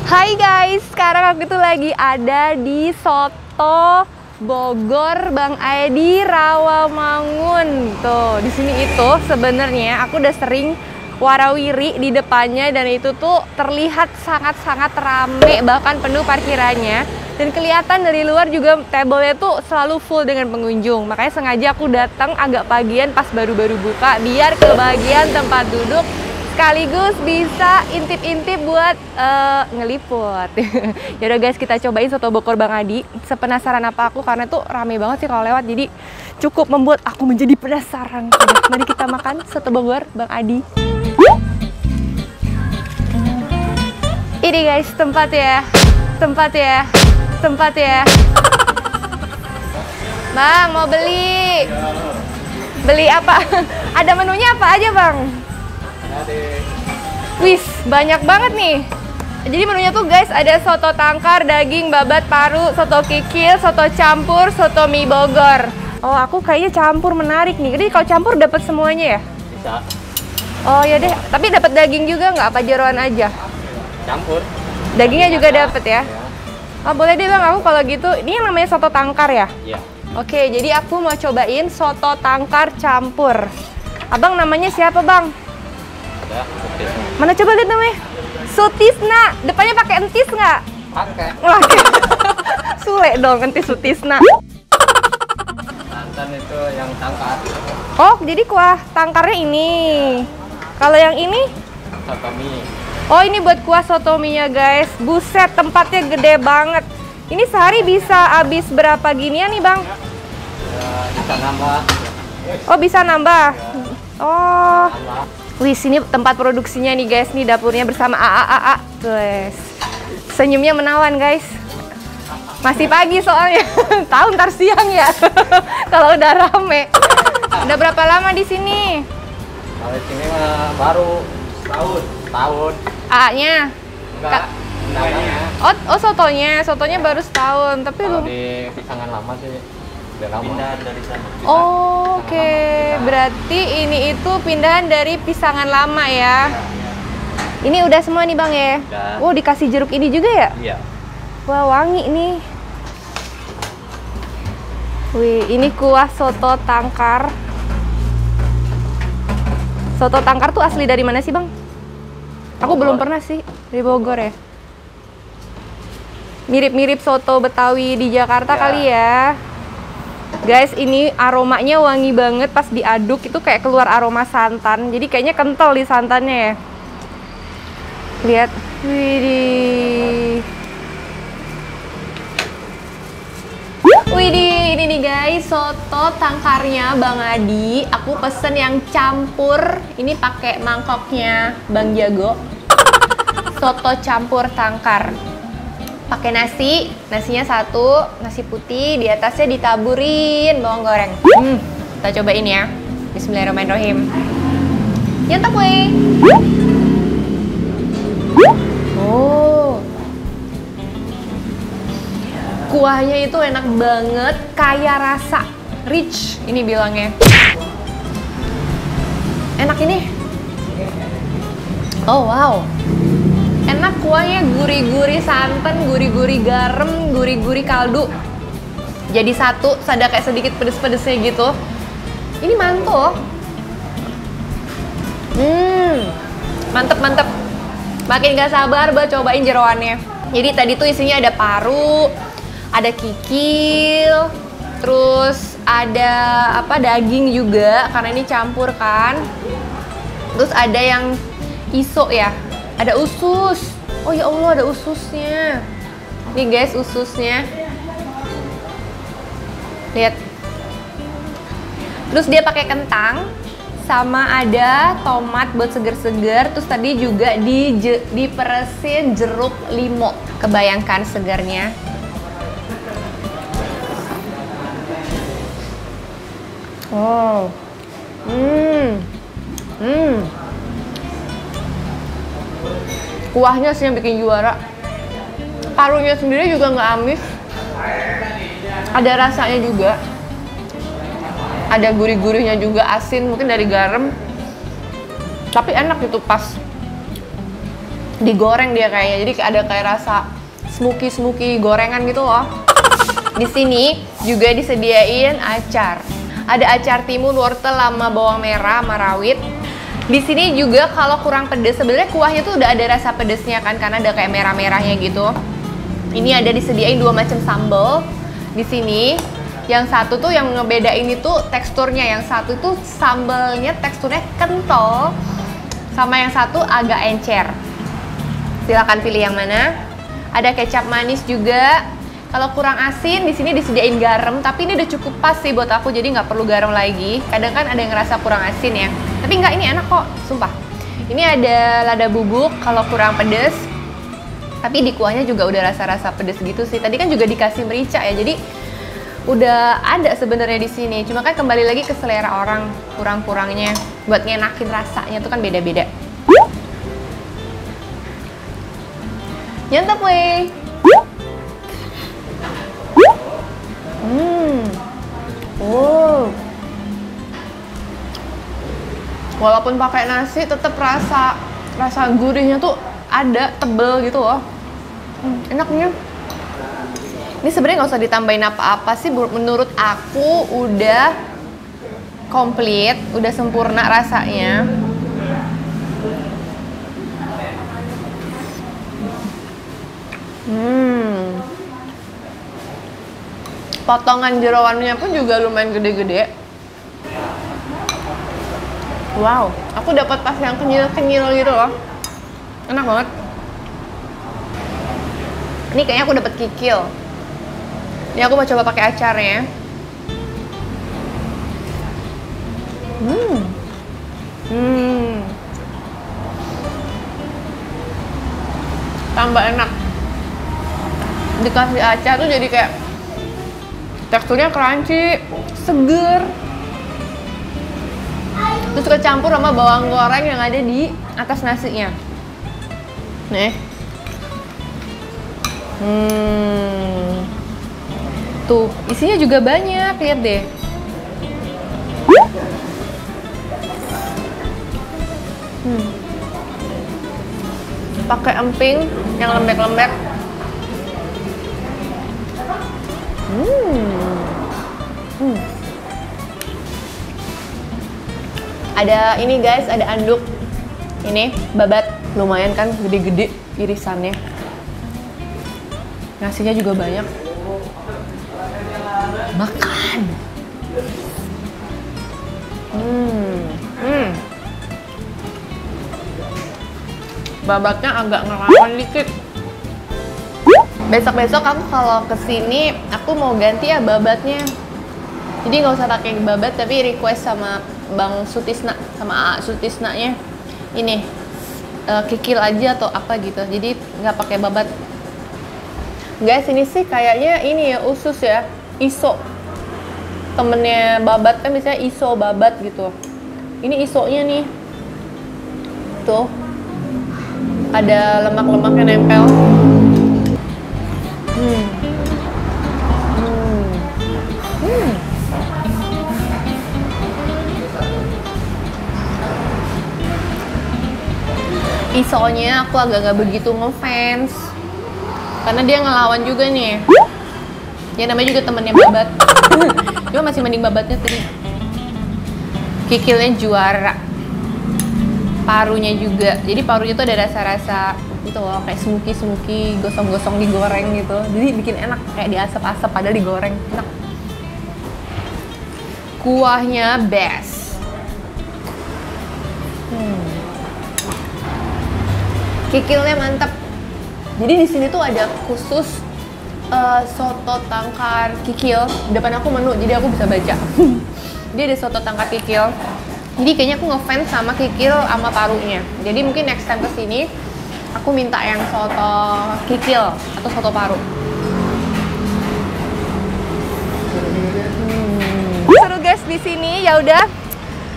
Hai guys, sekarang aku tuh lagi ada di Soto Bogor Bang Edi Rawamangun. Tuh, di sini itu sebenarnya aku udah sering warawiri di depannya dan itu tuh terlihat sangat-sangat rame, bahkan penuh parkirannya. Dan kelihatan dari luar juga table-nya tuh selalu full dengan pengunjung. Makanya sengaja aku datang agak pagian pas baru-baru buka biar kebagian tempat duduk sekaligus bisa intip-intip buat ngeliput. Yaudah guys, kita cobain Soto Bogor Bang Adi. Sepenasaran apa aku, karena tuh rame banget sih kalau lewat. Jadi cukup membuat aku menjadi penasaran. Yaudah, mari kita makan Soto Bogor Bang Adi. Ini guys, tempat ya. Bang, mau beli? Beli apa? Ada menunya apa aja bang? Wis, banyak banget nih. Jadi menunya tuh guys ada soto tangkar, daging, babat, paru, soto kikil, soto campur, soto mie Bogor. Oh, aku kayaknya campur menarik nih. Jadi kalau campur dapat semuanya ya? Bisa. Oh ya deh, tapi dapat daging juga nggak, apa jeroan aja? Campur. Dagingnya juga dapat ya? Oh boleh deh bang, aku kalau gitu. Ini yang namanya soto tangkar ya? Iya. Oke, jadi aku mau cobain soto tangkar campur. Abang namanya siapa bang? Ada Sutisna. Mana coba lihat namanya? Sutisna. Depannya pakai entis nggak? Pakai. Wah, Sule dong entis Sutisna. Santan itu yang tangkar. Oh, jadi kuah tangkarnya ini. Kalau yang ini? Soto mie. Oh, ini buat kuah soto mie-nya guys. Buset, tempatnya gede banget. Ini sehari bisa habis berapa ginian nih bang? Ya, bisa nambah. Oh, bisa nambah. Oh. Nambah. Wih, sini tempat produksinya nih guys, nih dapurnya bersama AA. Guys, senyumnya menawan guys. Masih pagi soalnya, tahu ntar siang ya. Kalau udah rame. Udah berapa lama di sini? Kalau di sini mah baru tahun. AA-nya? Enggak. Namanya. Oh sotonya baru setahun, tapi Kalau belum. di pisangan lama sih udah lama. Pindahan dari sana. Oh, oke, berarti ini itu pindahan dari pisangan lama ya. Ini udah semua nih bang ya? Udah. Oh, dikasih jeruk ini juga ya? Iya. Wah, wangi nih. Wih, ini kuah soto tangkar. Soto tangkar tuh asli dari mana sih bang? Aku Bogor. belum pernah sih, dari Bogor ya. Mirip-mirip soto Betawi di Jakarta Ya. kali ya. Guys, ini aromanya wangi banget, pas diaduk itu kayak keluar aroma santan. Jadi kayaknya kental di santannya ya. Lihat. Widih. Widih, ini nih guys, soto tangkarnya Bang Adi. Aku pesen yang campur. Ini pakai mangkoknya Bang Jago. Soto campur tangkar. Pakai nasi, nasinya satu, nasi putih, di atasnya ditaburin bawang goreng. Kita cobain ya. Bismillahirrahmanirrahim. Nyantap weh. Oh. Kuahnya itu enak banget, kaya rasa, rich ini bilangnya. Enak ini. Oh wow. Enak kuahnya, gurih-gurih santan, gurih-gurih garam, gurih-gurih kaldu. Jadi satu, ada kayak sedikit pedes-pedesnya gitu. Ini mantul. Mantep. Makin gak sabar buat cobain jeroannya. Jadi tadi tuh isinya ada paru, ada kikil, terus ada apa daging juga karena ini campur kan. Terus ada yang iso ya. Ada usus. Oh ya Allah, ada ususnya. Nih guys, ususnya. Lihat. Terus dia pakai kentang sama ada tomat buat seger-seger. Terus tadi juga diperesin jeruk limau. Kebayangkan segarnya. Oh. Kuahnya sih yang bikin juara. Parunya sendiri juga nggak amis. Ada rasanya juga. Ada gurih-gurihnya juga, asin mungkin dari garam. Tapi enak itu pas. digoreng dia kayaknya. Jadi ada kayak rasa smoky gorengan gitu loh. Di sini juga disediain acar. Ada acar timun, wortel sama bawang merah sama rawit. Di sini juga kalau kurang pedes, sebenarnya kuahnya tuh udah ada rasa pedesnya kan, karena ada kayak merah-merahnya gitu. Ini ada disediain 2 macam sambal di sini. Yang satu tuh yang ngebedain itu teksturnya, yang satu tuh sambalnya teksturnya kental, sama yang satu agak encer. Silahkan pilih yang mana. Ada kecap manis juga. Kalau kurang asin di sini disediain garam, tapi ini udah cukup pas sih buat aku, jadi nggak perlu garam lagi. Kadang kan ada yang ngerasa kurang asin ya, tapi nggak, ini enak kok, sumpah. Ini ada lada bubuk kalau kurang pedes. Tapi di kuahnya juga udah rasa-rasa pedes gitu sih. Tadi kan juga dikasih merica ya, jadi udah ada sebenarnya di sini. Cuma kan kembali lagi ke selera orang, kurang-kurangnya buat ngenakin rasanya tuh kan beda-beda. Nyantap weh. Oh. Walaupun pakai nasi tetap rasa gurihnya tuh ada, tebel gitu loh. Enaknya. Ini sebenarnya nggak usah ditambahin apa-apa sih, menurut aku udah komplit, udah sempurna rasanya. Potongan jeroannya pun juga lumayan gede-gede. Wow, aku dapat pas yang kenyal-kenyal gitu loh. Enak banget. Ini kayaknya aku dapat kikil. Ini aku mau coba pakai acarnya. Tambah enak. Dikasih acar tuh jadi kayak teksturnya crunchy, seger. Terus kecampur sama bawang goreng yang ada di atas nasinya. Nih. Tuh, isinya juga banyak, lihat deh. Pakai emping yang lembek-lembek. Ada ini guys, ada anduk. Ini babat, lumayan kan gede-gede irisannya. Nasinya juga banyak. Makan. Babatnya agak ngelawan dikit. Besok-besok aku kalau kesini, aku mau ganti ya babatnya. Jadi nggak usah pakai babat, tapi request sama Bang Sutisna, sama Sutisnanya. Ini kikil aja atau apa gitu. Jadi nggak pakai babat. Guys, ini sih kayaknya ini ya usus ya, iso. Temennya babat kan biasanya iso babat gitu. Ini isonya nih. Tuh. Ada lemak-lemaknya nempel. Isonya aku agak nggak begitu ngefans karena dia ngelawan juga nih. Ya namanya juga temennya babat. Cuma masih mending babatnya tadi. Kikilnya juara. Parunya juga. Jadi parunya tuh ada rasa-rasa gitu loh, kayak smoky, gosong-gosong digoreng gitu. Jadi bikin enak, kayak diasap-asap padahal digoreng. Enak. Kuahnya best. Kikilnya mantap. Jadi di sini tuh ada khusus soto tangkar kikil. Depan aku menu, jadi aku bisa baca. Dia ada soto tangkar kikil. Jadi kayaknya aku ngefans sama kikil sama parunya. Jadi mungkin next time kesini aku minta yang soto kikil atau soto paru. Seru guys di sini. Ya udah.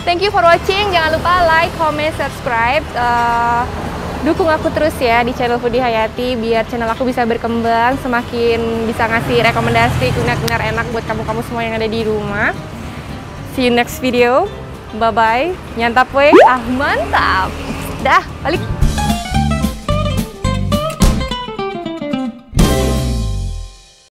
Thank you for watching. Jangan lupa like, comment, subscribe. Dukung aku terus ya di channel Foodie Hayati biar channel aku bisa berkembang, semakin bisa ngasih rekomendasi kuliner-kuliner enak buat kamu-kamu semua yang ada di rumah. See you next video. Bye bye. Nyantap weh. Ah mantap. Dah, balik.